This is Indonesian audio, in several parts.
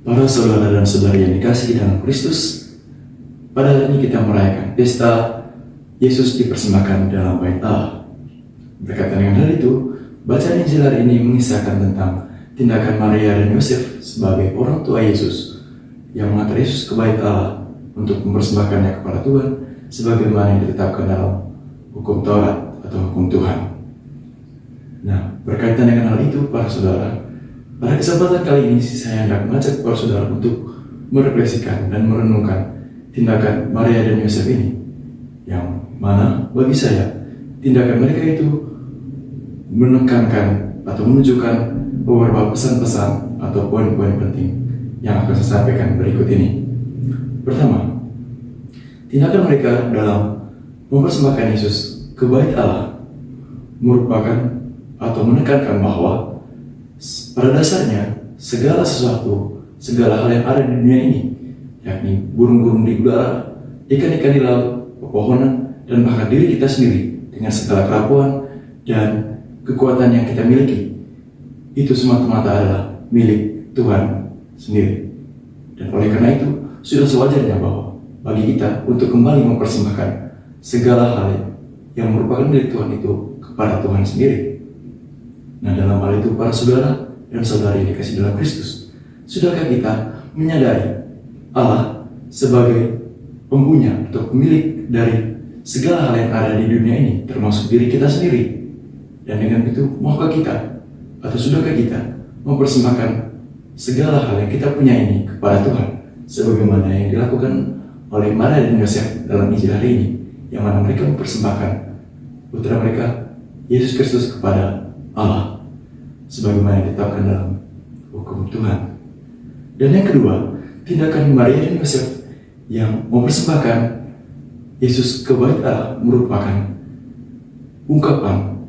Para saudara dan saudari yang dikasihi dalam Kristus, pada hari ini kita merayakan pesta Yesus dipersembahkan dalam bait Allah. Berkaitan dengan hal itu, bacaan Injil hari ini mengisahkan tentang tindakan Maria dan Yosef sebagai orang tua Yesus yang mengantar Yesus ke bait Allah untuk mempersembahkannya kepada Tuhan sebagaimana yang ditetapkan dalam hukum Taurat atau hukum Tuhan. Nah, berkaitan dengan hal itu, para saudara, pada kesempatan kali ini saya hendak mengajak para saudara untuk merefleksikan dan merenungkan tindakan Maria dan Yosef ini, yang mana bagi saya tindakan mereka itu menekankan atau menunjukkan beberapa pesan-pesan atau poin-poin penting yang akan saya sampaikan berikut ini. Pertama, tindakan mereka dalam mempersembahkan Yesus ke bait Allah merupakan atau menekankan bahwa pada dasarnya segala sesuatu, segala hal yang ada di dunia ini, yakni burung-burung di udara, ikan-ikan di laut, pepohonan, dan bahkan diri kita sendiri dengan segala kerapuan dan kekuatan yang kita miliki, itu semata-mata adalah milik Tuhan sendiri. Dan oleh karena itu, sudah sewajarnya bahwa bagi kita untuk kembali mempersembahkan segala hal yang merupakan milik Tuhan itu kepada Tuhan sendiri. Nah, dalam hal itu, para saudara dan saudari yang dikasihi dalam Kristus, sudahkah kita menyadari Allah sebagai pempunya atau pemilik dari segala hal yang ada di dunia ini, termasuk diri kita sendiri? Dan dengan itu, maukah kita atau sudahkah kita mempersembahkan segala hal yang kita punya ini kepada Tuhan, sebagaimana yang dilakukan oleh Maria dan Yosef dalam Injil hari ini, yang mana mereka mempersembahkan putra mereka, Yesus Kristus, kepada Allah, sebagaimana yang ditetapkan dalam hukum Tuhan. Dan yang kedua, tindakan Maria dan Yosef yang mempersembahkan Yesus ke bait Allah merupakan ungkapan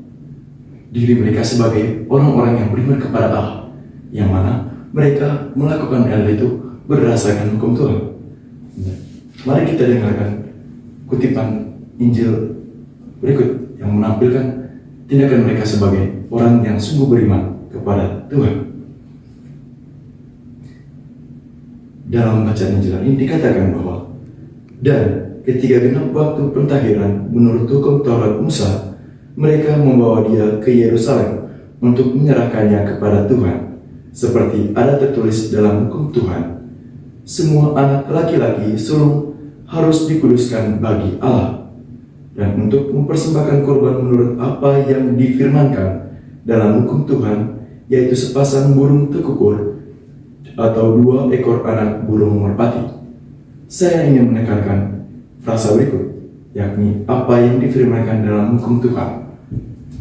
diri mereka sebagai orang-orang yang beriman kepada Allah, yang mana mereka melakukan hal itu berdasarkan hukum Tuhan. Mari kita dengarkan kutipan Injil berikut yang menampilkan tindakan mereka sebagai orang yang sungguh beriman kepada Tuhan. Dalam bacaan Injil ini dikatakan bahwa, dan ketika genap waktu pentahiran menurut hukum Taurat Musa, mereka membawa dia ke Yerusalem untuk menyerahkannya kepada Tuhan, seperti ada tertulis dalam hukum Tuhan. Semua anak laki-laki sulung harus dikuduskan bagi Allah, dan untuk mempersembahkan korban menurut apa yang difirmankan dalam hukum Tuhan, yaitu sepasang burung tekukur atau 2 ekor anak burung merpati. Saya ingin menekankan frasa berikut, yakni apa yang difirmankan dalam hukum Tuhan.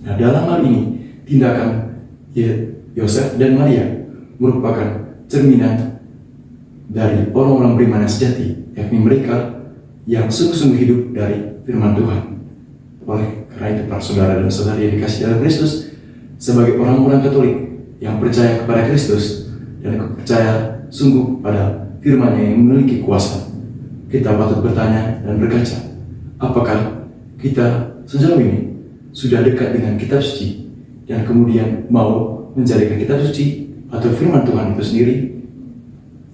Nah, dalam hal ini, tindakan Yosef dan Maria merupakan cerminan dari orang-orang beriman yang sejati, yakni mereka yang sungguh-sungguh hidup dari firman Tuhan. Oleh karena itu, para saudara dan saudari yang dikasihi dalam Kristus, sebagai orang-orang Katolik yang percaya kepada Kristus dan percaya sungguh pada firman-Nya yang memiliki kuasa, kita patut bertanya dan berkaca, apakah kita sejauh ini sudah dekat dengan kitab suci dan kemudian mau menjadikan kitab suci atau firman Tuhan itu sendiri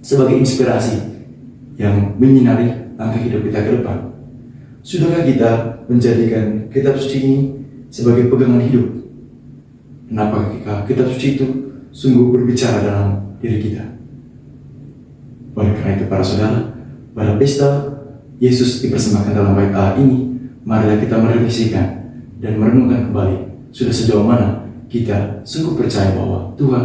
sebagai inspirasi yang menyinari langkah hidup kita ke depan? Sudahkah kita menjadikan kitab suci ini sebagai pegangan hidup? Kenapa kitab suci itu sungguh berbicara dalam diri kita? Oleh karena itu, para saudara, pada pesta Yesus dipersembahkan dalam bait Allah ini, marilah kita merefleksikan dan merenungkan kembali sudah sejauh mana kita sungguh percaya bahwa Tuhan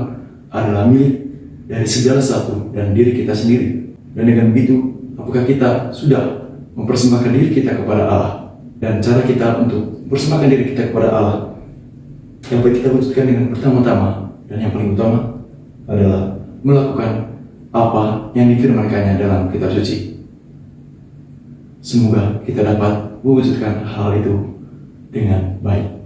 adalah milik dari segala sesuatu dan diri kita sendiri. Dan dengan begitu, apakah kita sudah mempersembahkan diri kita kepada Allah? Dan cara kita untuk mempersembahkan diri kita kepada Allah yang perlu kita wujudkan dengan pertama-tama dan yang paling utama adalah melakukan apa yang difirmankannya dalam kitab suci. Semoga kita dapat mewujudkan hal itu dengan baik.